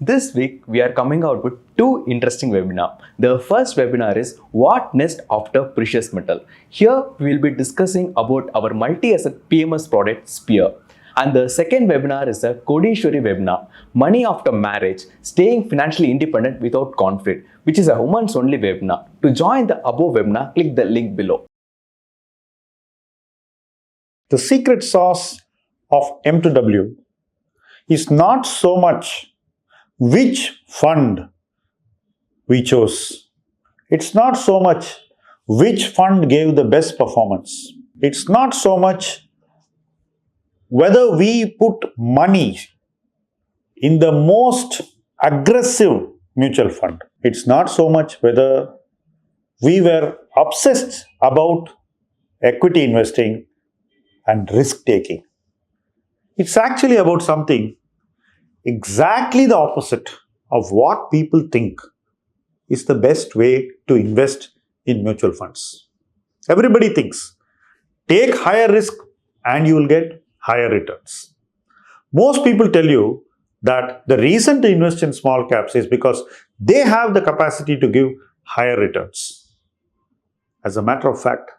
This week, we are coming out with two interesting webinars. The first webinar is What Next After Precious Metal. Here, we will be discussing about our multi-asset PMS product Sphere. And the second webinar is a Kodishwari webinar, Money After Marriage, Staying Financially Independent Without Conflict, which is a women's only webinar. To join the above webinar, click the link below. The secret sauce of M2W is not so much which fund we chose. It's not so much which fund gave the best performance. It's not so much whether we put money in the most aggressive mutual fund. It's not so much whether we were obsessed about equity investing and risk taking. It's actually about something exactly the opposite of what people think is the best way to invest in mutual funds. Everybody thinks, take higher risk and you will get higher returns. Most people tell you that the reason to invest in small caps is because they have the capacity to give higher returns. As a matter of fact,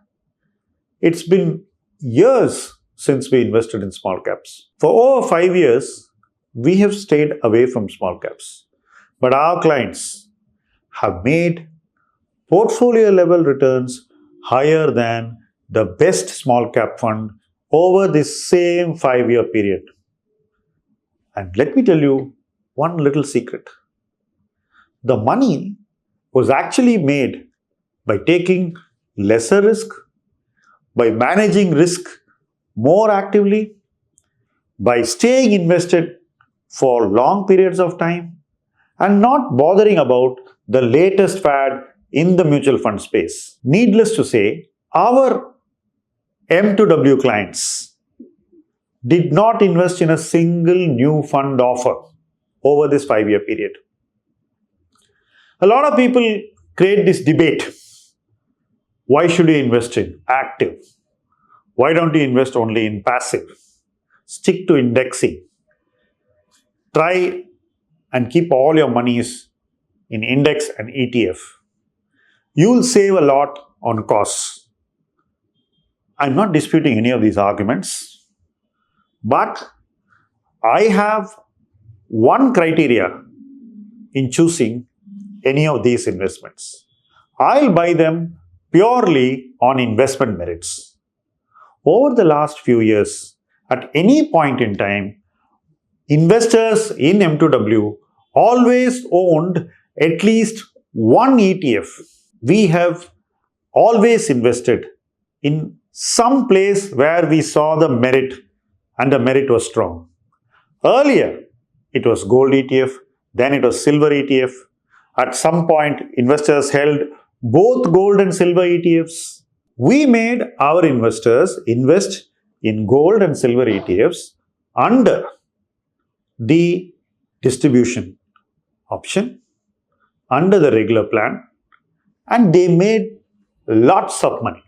it's been years since we invested in small caps. For over 5 years, we have stayed away from small caps. But our clients have made portfolio level returns higher than the best small cap fund over this same 5-year period. And let me tell you one little secret. The money was actually made by taking lesser risk, by managing risk more actively, by staying invested for long periods of time, and not bothering about the latest fad in the mutual fund space. Needless to say, our M2W clients did not invest in a single new fund offer over this 5-year period. A lot of people create this debate. Why should you invest in active? Why don't you invest only in passive? Stick to indexing. Try and keep all your monies in index and ETF. You will save a lot on costs. I'm not disputing any of these arguments, but I have one criteria in choosing any of these investments. I'll buy them purely on investment merits. Over the last few years, at any point in time, investors in M2W always owned at least one ETF. We have always invested in some place where we saw the merit and the merit was strong. Earlier, it was gold ETF, then it was silver ETF. At some point, investors held both gold and silver ETFs. We made our investors invest in gold and silver ETFs under the distribution option, under the regular plan, and they made lots of money.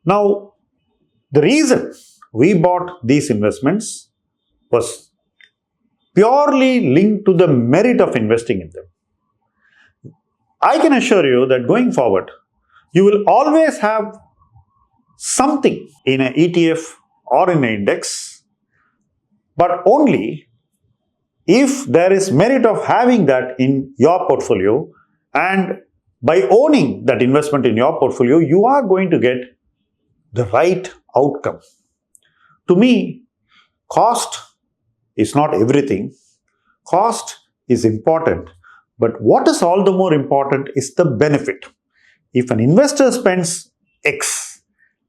Now, the reason we bought these investments was purely linked to the merit of investing in them. I can assure you that going forward, you will always have something in an ETF or in an index, but only if there is merit of having that in your portfolio, and by owning that investment in your portfolio, you are going to get the right outcome. To me, cost is not everything. Cost is important, but what is all the more important is the benefit. If an investor spends X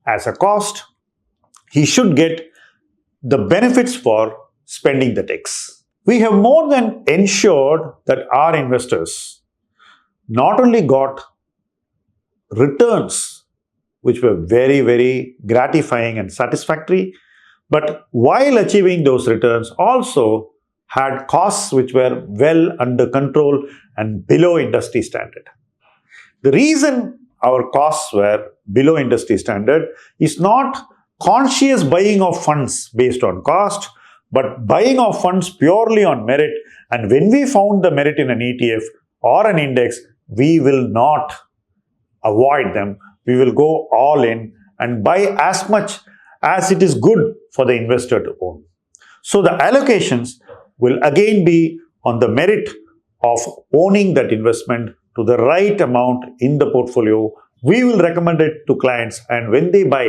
as a cost, he should get the benefits for spending that X. We have more than ensured that our investors not only got returns which were very, very gratifying and satisfactory, but while achieving those returns also had costs which were well under control and below industry standard. The reason our costs were below industry standard is not conscious buying of funds based on cost, but buying of funds purely on merit, and when we found the merit in an ETF or an index, we will not avoid them. We will go all in and buy as much as it is good for the investor to own. So the allocations will again be on the merit of owning that investment to the right amount in the portfolio. We will recommend it to clients, and when they buy,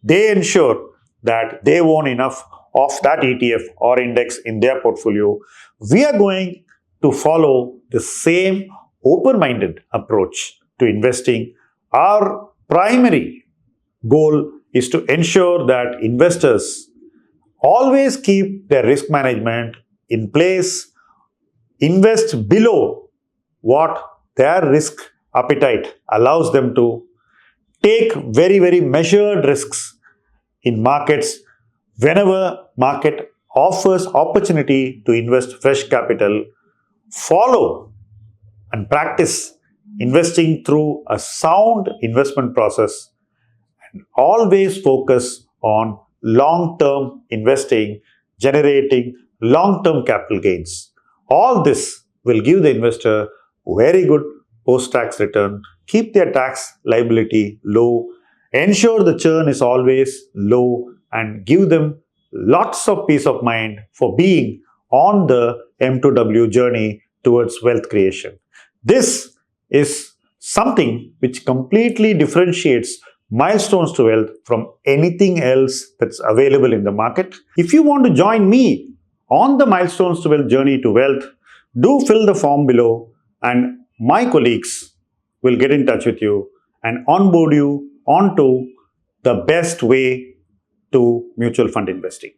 they ensure that they own enough of that ETF or index in their portfolio. We are going to follow the same open-minded approach to investing. Our primary goal is to ensure that investors always keep their risk management in place, invest below what their risk appetite allows them to, take very, very measured risks in markets whenever market offers opportunity to invest fresh capital, follow and practice investing through a sound investment process, and always focus on long-term investing, generating long-term capital gains. All this will give the investor very good post-tax return, keep their tax liability low, ensure the churn is always low, and give them lots of peace of mind for being on the M2W journey towards wealth creation. This is something which completely differentiates Milestones to Wealth from anything else that's available in the market. If you want to join me on the Milestones to Wealth journey to wealth, do fill the form below, and my colleagues will get in touch with you and onboard you onto the best way to mutual fund investing.